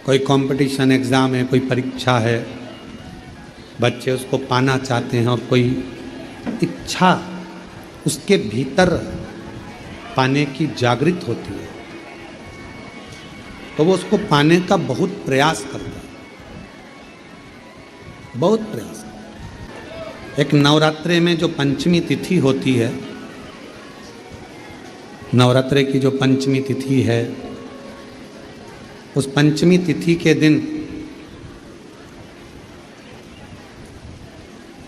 कोई competition exam है, कोई परीक्षा है, बच्चे उसको पाना चाहते हैं और कोई इच्छा उसके भीतर पाने की जागृत होती है, तो वो उसको पाने का बहुत प्रयास करता है, बहुत प्रयास। एक नवरात्रे में जो पंचमी तिथि होती है, नवरात्रे की जो पंचमी तिथि है, उस पंचमी तिथि के दिन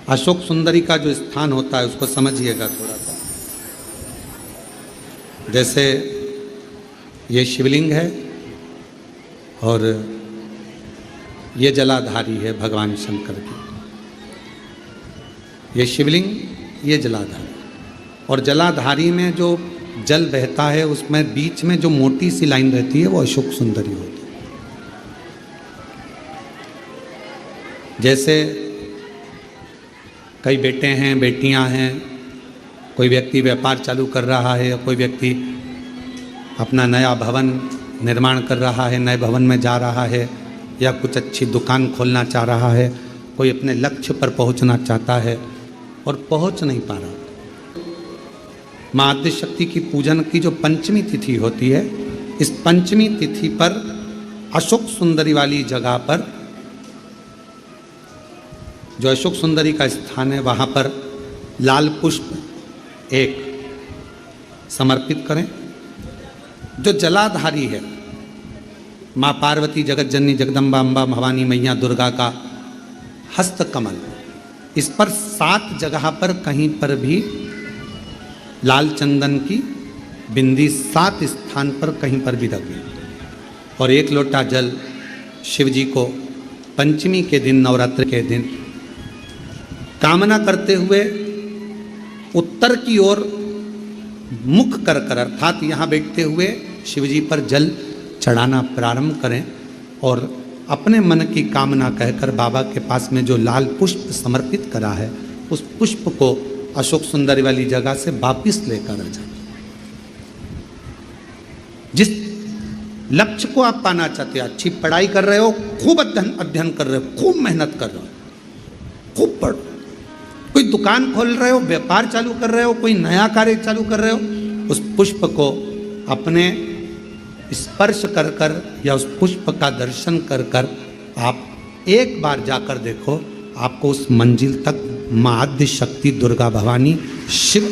अशोक सुंदरी का जो स्थान होता है उसको समझिएगा थोड़ा सा। जैसे ये शिवलिंग है और ये जलाधारी है भगवान शंकर की। ये शिवलिंग, ये जलाधारी, और जलाधारी में जो जल बहता है उसमें बीच में जो मोटी सी लाइन रहती है वो अशोक सुंदरी होती है। जैसे कई बेटे हैं, बेटियां हैं, कोई व्यक्ति व्यापार चालू कर रहा है, कोई व्यक्ति अपना नया भवन निर्माण कर रहा है, नए भवन में जा रहा है, या कुछ अच्छी दुकान खोलना चाह रहा है, कोई अपने लक्ष्य पर पहुंचना चाहता है और पहुंच नहीं पा रहा। माँ आद्यशक्ति की पूजन की जो पंचमी तिथि होती है, इस पंचमी तिथि पर अशोक सुंदरी वाली जगह पर, जो अशोक सुंदरी का स्थान है, वहाँ पर लाल पुष्प एक समर्पित करें। जो जलाधारी है, माँ पार्वती, जगत जननी, जगदम्बा, अम्बा, भवानी मैया, दुर्गा का हस्त कमल, इस पर 7 जगह पर कहीं पर भी लाल चंदन की बिंदी 7 स्थान पर कहीं पर भी रख दें, और 1 लोटा जल शिव जी को पंचमी के दिन, नवरात्र के दिन, कामना करते हुए उत्तर की ओर मुख कर कर, अर्थात यहाँ बैठते हुए शिव जी पर जल चढ़ाना प्रारंभ करें, और अपने मन की कामना कहकर बाबा के पास में जो लाल पुष्प समर्पित करा है, उस पुष्प को अशोक सुंदरी वाली जगह से वापिस लेकर आ जाए। जिस लक्ष्य को आप पाना चाहते हो, अच्छी पढ़ाई कर रहे हो, खूब अध्ययन कर रहे हो, खूब मेहनत कर रहे हो, खूब पढ़ो, कोई दुकान खोल रहे हो, व्यापार चालू कर रहे हो, कोई नया कार्य चालू कर रहे हो, उस पुष्प को अपने स्पर्श कर कर या उस पुष्प का दर्शन कर कर आप एक बार जाकर देखो, आपको उस मंजिल तक माँ आद्यशक्ति दुर्गा भवानी शिव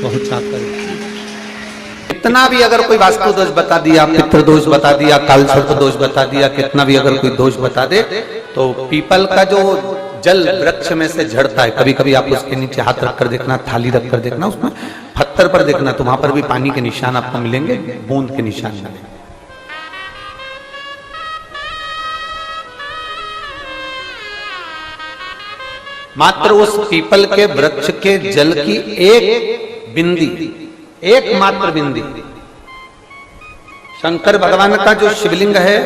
पहुंचा कर। कितना भी अगर कोई वास्तु दोष बता दिया, पितृ दोष बता दिया, काल सर्प दोष बता दिया, कितना भी अगर कोई दोष बता दे, तो पीपल का जो जल वृक्ष में से झड़ता है, कभी कभी आप उसके नीचे हाथ रख कर देखना, थाली रख कर देखना, उसमें पत्थर पर देखना, तो वहां पर भी पानी के निशान आपको मिलेंगे, बूंद के निशान मिलेंगे। मात्र उस पीपल के वृक्ष के जल की एक बिंदी, एकमात्र बिंदी, शंकर भगवान का जो शिवलिंग है,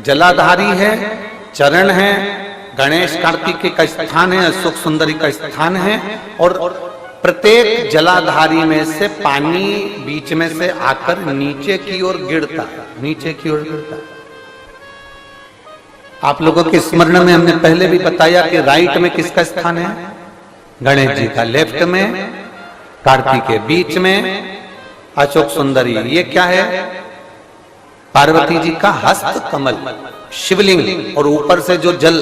जलाधारी है, चरण है, गणेश कार्तिक का स्थान है, अशोक सुंदरी का स्थान है, और प्रत्येक जलाधारी में से पानी बीच में से आकर नीचे की ओर गिरता है, नीचे की ओर गिरता है। आप लोगों के स्मरण में हमने पहले भी बताया कि राइट में किसका स्थान है? गणेश जी का, लेफ्ट में कार्तिक के, बीच में अशोक सुंदरी। ये क्या है? पार्वती जी का हस्त कमल शिवलिंग, और ऊपर से जो जल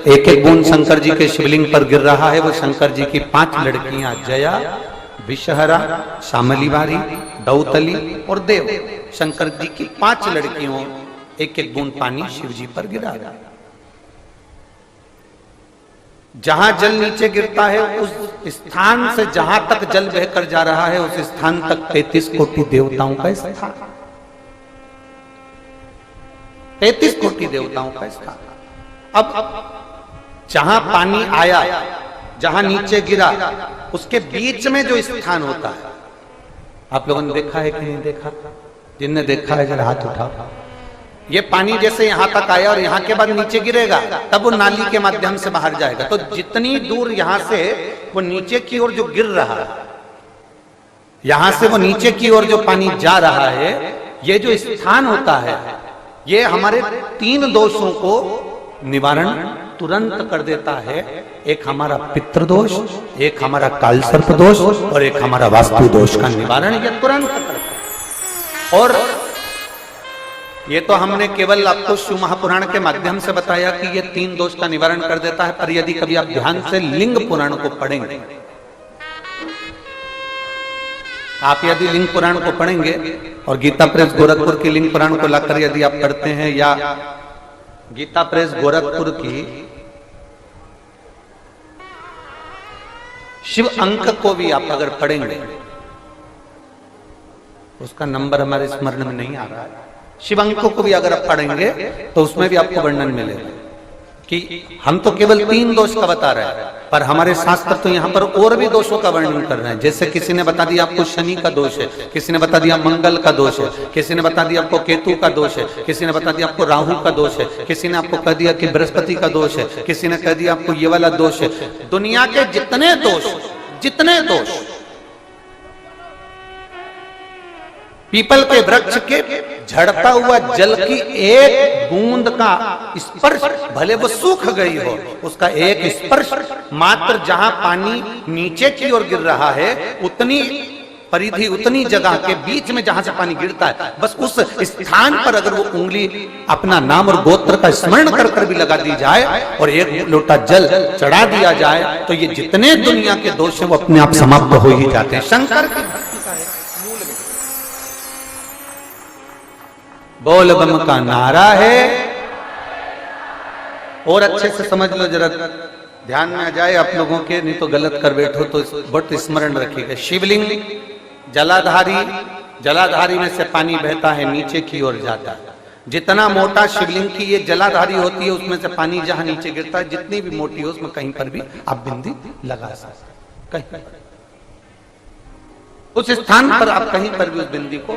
एक एक बूंद शंकर जी के शिवलिंग पर गिर रहा है, वो शंकर जी की 5 लड़कियां, जया, विषहरा, शामली बारी, दौतली और देव, शंकर जी की 5 लड़कियों, एक एक बूंद पानी शिव जी पर गिरा रहा है। जहां जल नीचे गिरता है, उस स्थान से जहां तक जल बहकर जा रहा है, उस स्थान तक 33 कोटि देवताओं का स्थान, 33 कोटि देवताओं का स्थान। अब जहां पानी आया, जहां नीचे गिरा, उसके बीच में जो स्थान होता है, आप लोगों ने देखा है कि नहीं देखा? जिनने देखा है जरा हाथ उठाओ। ये पानी जैसे यहां तक आया और यहां के बाद नीचे गिरेगा, तब वो नाली के माध्यम से बाहर जाएगा। तो जितनी दूर यहां से वो नीचे की ओर जो गिर रहा है, यहां से वो नीचे की ओर जो पानी जा रहा है, ये जो स्थान होता है, ये हमारे 3 दोषों को निवारण तुरंत कर देता है। एक हमारा पितृदोष, एक हमारा कालसर्प दोष और एक हमारा वास्तु दोष का निवारण ये तुरंत करता है। और ये तो हमने केवल आपको शिव महापुराण के माध्यम से बताया कि ये 3 दोष का निवारण कर देता है, पर यदि कभी आप ध्यान से लिंग पुराण को पढ़ेंगे, आप यदि लिंग पुराण को पढ़ेंगे और गीता प्रेस गोरखपुर की लिंग पुराण को लाकर यदि आप पढ़ते हैं, या गीता प्रेस गोरखपुर की शिव अंक को भी आप अगर पढ़ेंगे, उसका नंबर हमारे स्मरण में नहीं आ रहा है, शिव अंक को भी अगर आप पढ़ेंगे तो उसमें भी आपको वर्णन मिलेगा कि हम तो केवल 3 दोष का बता रहे हैं, पर हमारे शास्त्र तो यहाँ पर और भी दोषों का वर्णन कर रहे हैं। जैसे किसी ने बता दिया आपको शनि का दोष है, किसी ने बता दिया मंगल का दोष है, किसी ने बता दिया आपको केतु का दोष है, किसी ने बता दिया आपको राहु का दोष है, किसी ने आपको कह दिया कि बृहस्पति का दोष है, किसी ने कह दिया आपको ये वाला दोष है। दुनिया के जितने दोष पीपल के वृक्ष के झड़ता हुआ जल की एक बूंद का स्पर्श, भले वो सूख गई हो, उसका एक स्पर्श मात्र जहां पानी नीचे की ओर गिर रहा है, उतनी परिधि, उतनी जगह के बीच में जहां से पानी गिरता है, बस उस स्थान पर अगर वो उंगली अपना नाम और गोत्र का स्मरण कर कर भी लगा दी जाए और एक लोटा जल चढ़ा दिया जाए, तो ये जितने दुनिया के दोष है वो अपने आप समाप्त हो ही जाते हैं। शंकर की बोल बम का नारा है। और अच्छे से समझ लो, जरा ध्यान में आ जाए आप लोगों के, नहीं तो गलत कर बैठो तो बहुत स्मरण रखिएगा। शिवलिंग जलाधारी में से पानी बहता है, नीचे की ओर जाता है। जितना मोटा शिवलिंग की ये जलाधारी होती है, उसमें से पानी जहां नीचे गिरता है, जितनी भी मोटी हो उसमें कहीं पर भी आप बिंदी लगा सकते, कहीं उस स्थान पर आप कहीं पर भी उस बिंदी को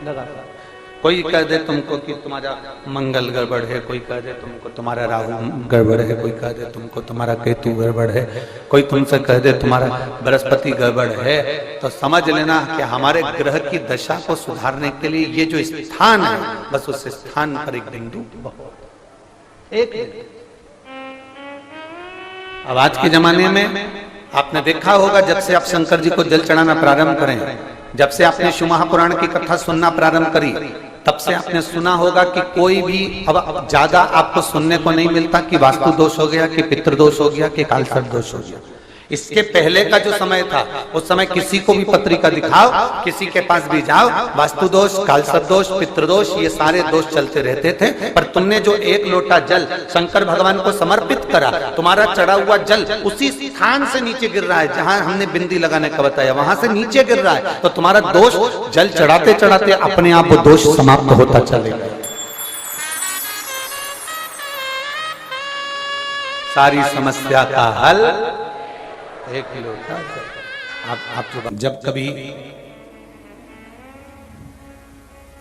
लगा सकते। कोई कह दे तुमको कि तुम्हारा मंगल गड़बड़ है, कोई कह दे तुमको तुम्हारा राहु गड़बड़ है, कोई कह दे तुमको तुम्हारा केतु गड़बड़ है, कोई तुमसे कह दे तुम्हारा बृहस्पति गड़बड़ है, तो समझ लेना कि हमारे ग्रह की दशा को सुधारने के लिए ये जो स्थान है, बस उस स्थान पर एक बिंदु एक। अब आज के जमाने में आपने देखा होगा, जब से आप शंकर जी को जल चढ़ाना प्रारंभ करें, जब से आपने शिव महापुराण की कथा सुनना प्रारंभ करी, तब से आपने सुना होगा कि कोई भी अब ज्यादा आपको सुनने को नहीं मिलता कि वास्तु दोष हो गया, कि पितृदोष हो गया, कि कालसर्प दोष हो गया। इसके पहले का जो समय था, उस समय किसी को भी पत्रिका दिखाओ, किसी के पास भी जाओ, वास्तु दोष, कालसर्प दोष, पितृदोष, ये सारे दोष चलते रहते थे। पर तुमने जो एक लोटा जल शंकर भगवान को समर्पित करा, तुम्हारा चढ़ा हुआ जल उसी स्थान से नीचे गिर रहा है जहां हमने बिंदी लगाने का बताया, वहां से नीचे गिर रहा है, तो तुम्हारा दोष जल चढ़ाते चढ़ाते अपने आप वो दोष समाप्त होता चलेगा। सारी समस्या का हल एक लोटा। आप जब कभी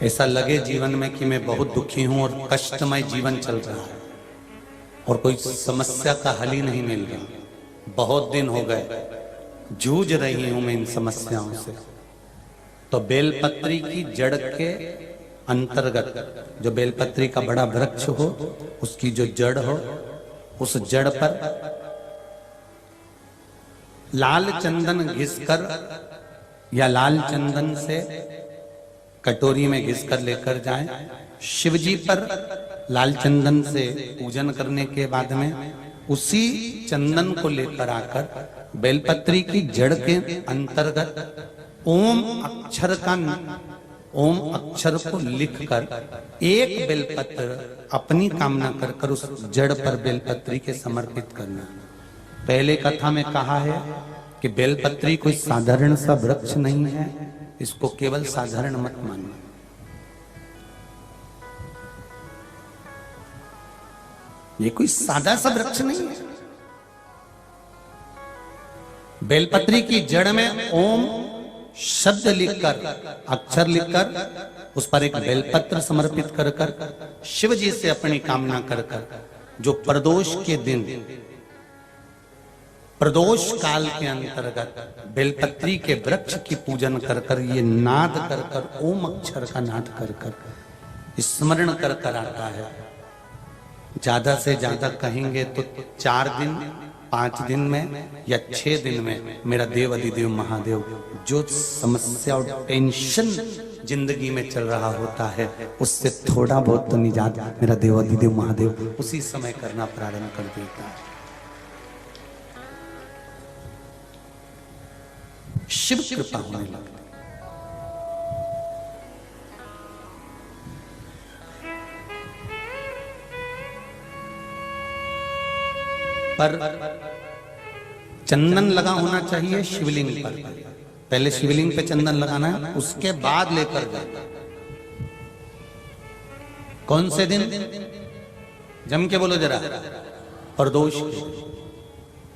ऐसा लगे जीवन में कि मैं बहुत दुखी हूं और कष्टमय जीवन चल रहा है और कोई समस्या का हल ही नहीं मिल रहा, बहुत दिन हो गए जूझ रही हूं मैं इन समस्याओं से, तो बेलपत्री की जड़ के अंतर्गत, जो बेलपत्री का बड़ा वृक्ष हो, उसकी जो जड़ हो, उस जड़ पर लाल चंदन घिसकर या लाल चंदन से कटोरी में घिसकर लेकर जाएं। शिवजी पर लाल चंदन से पूजन करने के बाद में उसी चंदन को लेकर आकर बेलपत्री की जड़ के अंतर्गत ओम अक्षर को लिखकर एक बेलपत्र अपनी कामना कर उस जड़ पर बेलपत्री के समर्पित करना। पहले कथा में कहा है कि बेलपत्री कोई साधारण सा वृक्ष नहीं है, इसको केवल साधारण मत मानना। ये कोई सादा सा वृक्ष नहीं है। बेलपत्री की जड़ में ओम शब्द लिखकर, अक्षर लिखकर, उस पर एक बेलपत्र समर्पित कर कर शिव जी से अपनी कामना कर कर, जो प्रदोष के दिन, प्रदोष काल के अंतर्गत बेलपत्री के वृक्ष की पूजन कर कर, ये नाद कर कर, ओम अक्षर का नाद कर कर स्मरण कर कर आता है। ज्यादा से ज्यादा कहेंगे तो 4 दिन 5 दिन में या 6 दिन में मेरा देव अधिदेव महादेव जो समस्या और टेंशन जिंदगी में चल रहा होता है उससे थोड़ा बहुत तो निजात मेरा देव अधिदेव महादेव उसी समय करना प्रारंभ कर देता है। शिव कृपा होने लगती। पर चंदन लगा होना चाहिए शिवलिंग पर। पहले शिवलिंग पे चंदन लगाना है, उसके बाद लेकर जाना। कौन से दिन? जम के बोलो जरा। प्रदोष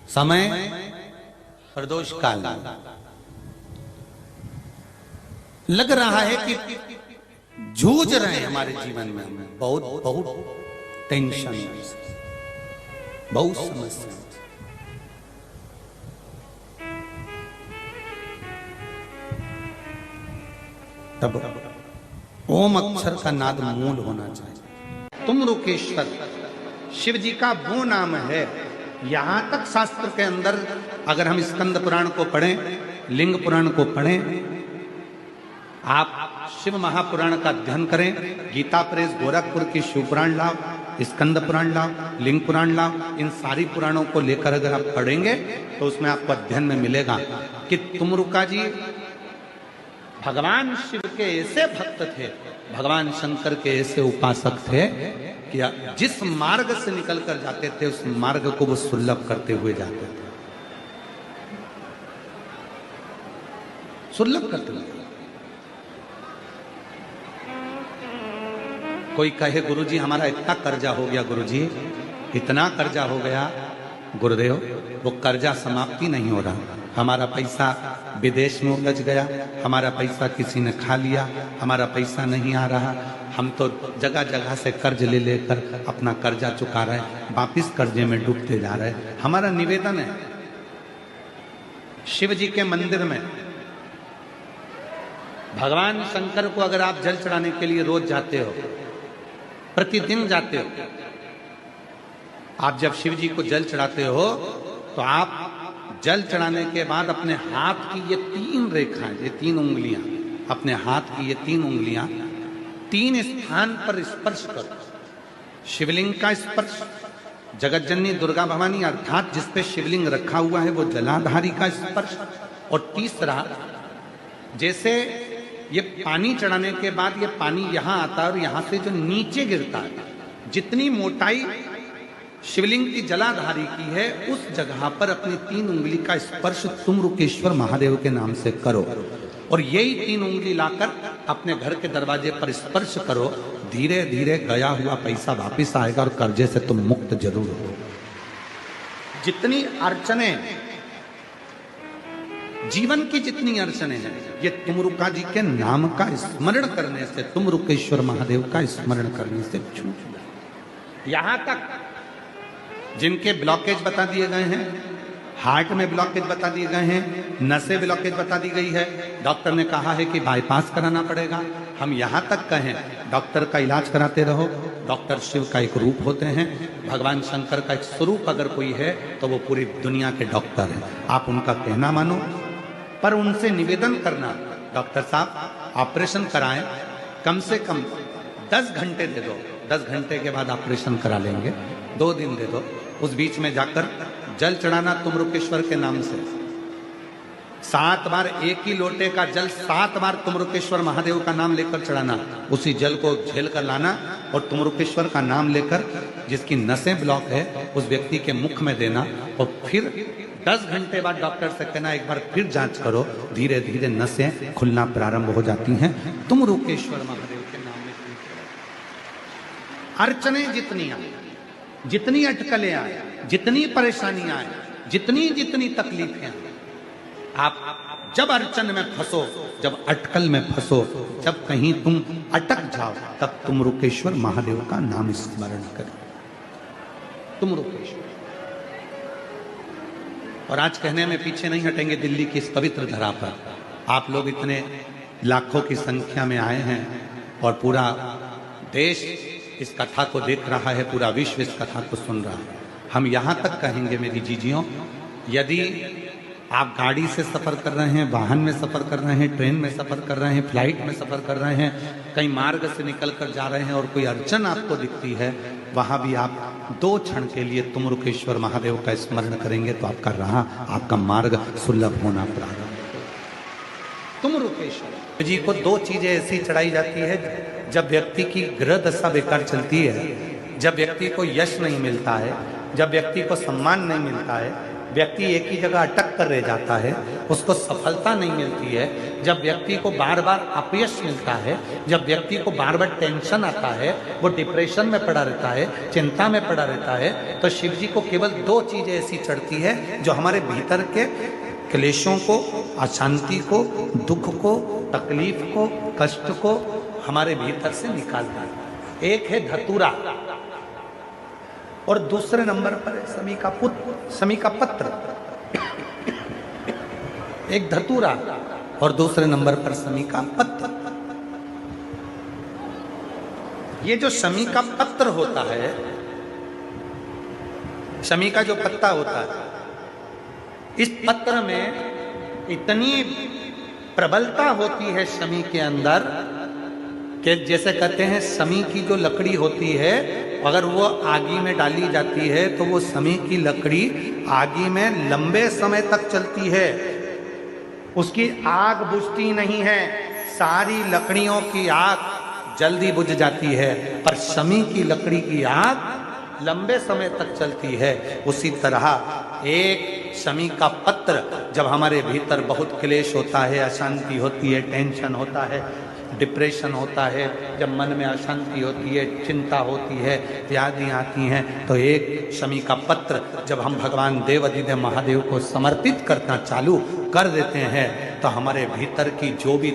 समय, प्रदोष काल। लग रहा है कि जूझ रहे हैं हमारे जीवन में, बहुत बहुत टेंशन, बहुत समस्या। तब ओम अक्षर का नाद मूल होना चाहिए। तुम रुकेश्वर शिव जी का वो नाम है। यहां तक शास्त्र के अंदर अगर हम स्कंद पुराण को पढ़ें, लिंग पुराण को पढ़ें, आप शिव महापुराण का अध्ययन करें, गीता प्रेस गोरखपुर की शिव पुराण लाओ, स्कंद पुराण लाओ, लिंग पुराण लाओ, इन सारी पुराणों को लेकर अगर आप पढ़ेंगे तो उसमें आपको अध्ययन में मिलेगा कि तुमरुका जी भगवान शिव के ऐसे भक्त थे, भगवान शंकर के ऐसे उपासक थे कि जिस मार्ग से निकल कर जाते थे उस मार्ग को वो सुलभ करते हुए जाते थे, सुलभ करते हुए। कोई कहे गुरुजी हमारा इतना कर्जा हो गया, गुरुजी इतना कर्जा हो गया, गुरुदेव वो कर्जा समाप्ति नहीं हो रहा। हमारा पैसा विदेश में उलझ गया, हमारा पैसा किसी ने खा लिया, हमारा पैसा नहीं आ रहा, हम तो जगह जगह से कर्ज ले लेकर अपना कर्जा चुका रहे, वापिस कर्जे में डूबते जा रहे। हमारा निवेदन है शिव जी के मंदिर में भगवान शंकर को अगर आप जल चढ़ाने के लिए रोज जाते हो, प्रतिदिन जाते हो, आप जब शिव जी को जल चढ़ाते हो तो आप जल चढ़ाने के बाद अपने हाथ की ये 3 रेखाएं, ये 3 उंगलियां, अपने हाथ की ये 3 उंगलियां 3 स्थान पर स्पर्श करो। शिवलिंग का स्पर्श, जगतजननी दुर्गा भवानी अर्थात जिसपे शिवलिंग रखा हुआ है वो जलाधारी का स्पर्श, और तीसरा जैसे ये पानी चढ़ाने के बाद ये पानी यहां आता है और यहां से जो नीचे गिरता है, जितनी मोटाई शिवलिंग की जलाधारी की है उस जगह पर अपनी 3 उंगली का स्पर्श तुम रुकेश्वर महादेव के नाम से करो, और यही 3 उंगली लाकर अपने घर के दरवाजे पर स्पर्श करो। धीरे धीरे गया हुआ पैसा वापिस आएगा और कर्जे से तुम मुक्त जरूर हो। जितनी अड़चने, जीवन की जितनी अड़चने हैं, ये तुमरुका जी के नाम का स्मरण करने से, तुम रुकेश्वर महादेव का स्मरण करने से छूट जाए। यहां तक जिनके ब्लॉकेज बता दिए गए हैं, हार्ट में ब्लॉकेज बता दिए गए हैं, नसें ब्लॉकेज बता दी गई है, डॉक्टर ने कहा है कि बाईपास कराना पड़ेगा। हम यहां तक कहें डॉक्टर का इलाज कराते रहो। डॉक्टर शिव का एक रूप होते हैं, भगवान शंकर का एक स्वरूप अगर कोई है तो वो पूरी दुनिया के डॉक्टर हैं। आप उनका कहना मानो, पर उनसे निवेदन करना, डॉक्टर साहब ऑपरेशन कराएं, कम से कम 10 घंटे दे दो, 10 घंटे के बाद ऑपरेशन करा लेंगे, 2 दिन दे दो। उस बीच में जाकर जल चढ़ाना तुम रुकेश्वर के नाम से, 7 बार एक ही लोटे का जल 7 बार तुम रुकेश्वर महादेव का नाम लेकर चढ़ाना, उसी जल को झेल कर लाना और तुम रुकेश्वर का नाम लेकर जिसकी नसें ब्लॉक है उस व्यक्ति के मुख में देना, और फिर 10 घंटे बाद डॉक्टर से कहना एक बार फिर जांच करो, धीरे धीरे नसें खुलना प्रारंभ हो जाती हैं। तुम रुकेश्वर महादेव के नाम में अड़चने जितनी आए, जितनी अटकलें आए, जितनी परेशानियां आए, जितनी जितनी तकलीफें आए, आप जब अड़चन में फंसो, जब अटकल में फंसो, जब कहीं तुम अटक जाओ, तब तुम रुकेश्वर महादेव का नाम स्मरण करें। तुम रुकेश्वर। और आज कहने में पीछे नहीं हटेंगे, दिल्ली की इस पवित्र धरा पर आप लोग इतने लाखों की संख्या में आए हैं और पूरा देश इस कथा को देख रहा है, पूरा विश्व इस कथा को सुन रहा है। हम यहाँ तक कहेंगे मेरी जीजियों, यदि आप गाड़ी से सफ़र कर रहे हैं, वाहन में सफ़र कर रहे हैं, ट्रेन में सफ़र कर रहे हैं, फ्लाइट में सफ़र कर रहे हैं, कहीं मार्ग से निकल कर जा रहे हैं और कोई अड़चन आपको दिखती है, वहाँ भी आप 2 क्षण के लिए तुमरुकेश्वर महादेव का स्मरण करेंगे तो आपका राह, आपका मार्ग सुलभ होना प्रारंभ। तुमरुकेश्वर जी को 2 चीज़ें ऐसी चढ़ाई जाती है जब व्यक्ति की ग्रह दशा बेकार चलती है, जब व्यक्ति को यश नहीं मिलता है, जब व्यक्ति को सम्मान नहीं मिलता है, व्यक्ति एक ही जगह अटक कर रह जाता है, उसको सफलता नहीं मिलती है, जब व्यक्ति को बार बार अपयश मिलता है, जब व्यक्ति को बार बार टेंशन आता है, वो डिप्रेशन में पड़ा रहता है, चिंता में पड़ा रहता है, तो शिव जी को केवल 2 चीज़ें ऐसी चढ़ती है जो हमारे भीतर के क्लेशों को, अशांति को, दुख को, तकलीफ को, कष्ट को हमारे भीतर से निकालता है। एक है धतूरा और दूसरे नंबर पर है शमी का पत्र। एक धतूरा और दूसरे नंबर पर शमी का पत्र। ये जो शमी का पत्र होता है, शमी का जो पत्ता होता है, इस पत्र में इतनी प्रबलता होती है शमी के अंदर कि जैसे कहते हैं शमी की जो लकड़ी होती है, अगर वो आगी में डाली जाती है तो वो शमी की लकड़ी आगी में लंबे समय तक चलती है, उसकी आग बुझती नहीं है। सारी लकड़ियों की आग जल्दी बुझ जाती है, पर शमी की लकड़ी की आग लंबे समय तक चलती है। उसी तरह एक शमी का पत्र, जब हमारे भीतर बहुत क्लेश होता है, अशांति होती है, टेंशन होता है, डिप्रेशन होता है, जब मन में अशांति होती है, चिंता होती है, व्याधि आती हैं, तो एक शमी का पत्र जब हम भगवान देवाधिदेव महादेव को समर्पित करना चालू कर देते हैं तो हमारे भीतर की जो भी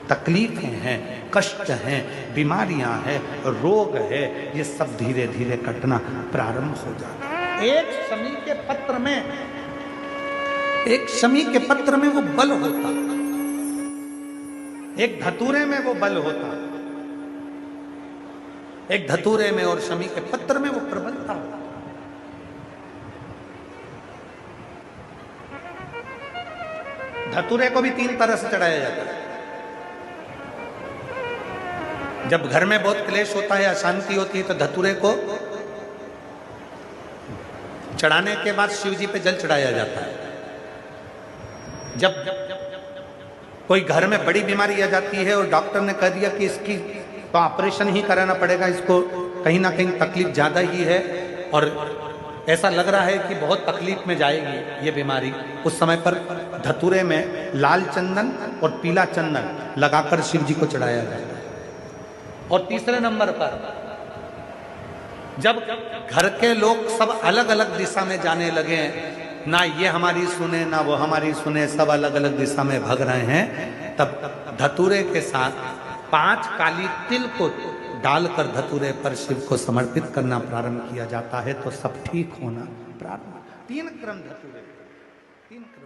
तकलीफें हैं, कष्ट हैं, बीमारियां हैं, रोग है, ये सब धीरे धीरे कटना प्रारंभ हो जाता है। एक शमी के पत्र में वो बल होता, एक धतूरे में वो बल होता, एक धतूरे में और शमी के पत्र में वो प्रबलता होता। धतूरे को भी 3 तरह से चढ़ाया जाता है। जब घर में बहुत क्लेश होता है, अशांति होती है, तो धतूरे को चढ़ाने के बाद शिव जी पे जल चढ़ाया जाता है। जब कोई घर में बड़ी बीमारी आ जाती है और डॉक्टर ने कह दिया कि इसकी तो ऑपरेशन ही कराना पड़ेगा, इसको कहीं ना कहीं तकलीफ ज़्यादा ही है और ऐसा लग रहा है कि बहुत तकलीफ में जाएगी ये बीमारी, उस समय पर धतूरे में लाल चंदन और पीला चंदन लगाकर शिव जी को चढ़ाया जाता है। और तीसरे नंबर पर जब घर के लोग सब अलग अलग दिशा में जाने लगे, ना ये हमारी सुने ना वो हमारी सुने, सब अलग अलग दिशा में भाग रहे हैं, तब धतूरे के साथ 5 काली तिल को डालकर धतूरे पर शिव को समर्पित करना प्रारंभ किया जाता है, तो सब ठीक होना प्रारंभ। 3 क्रम धतूरे, 3 क्रम।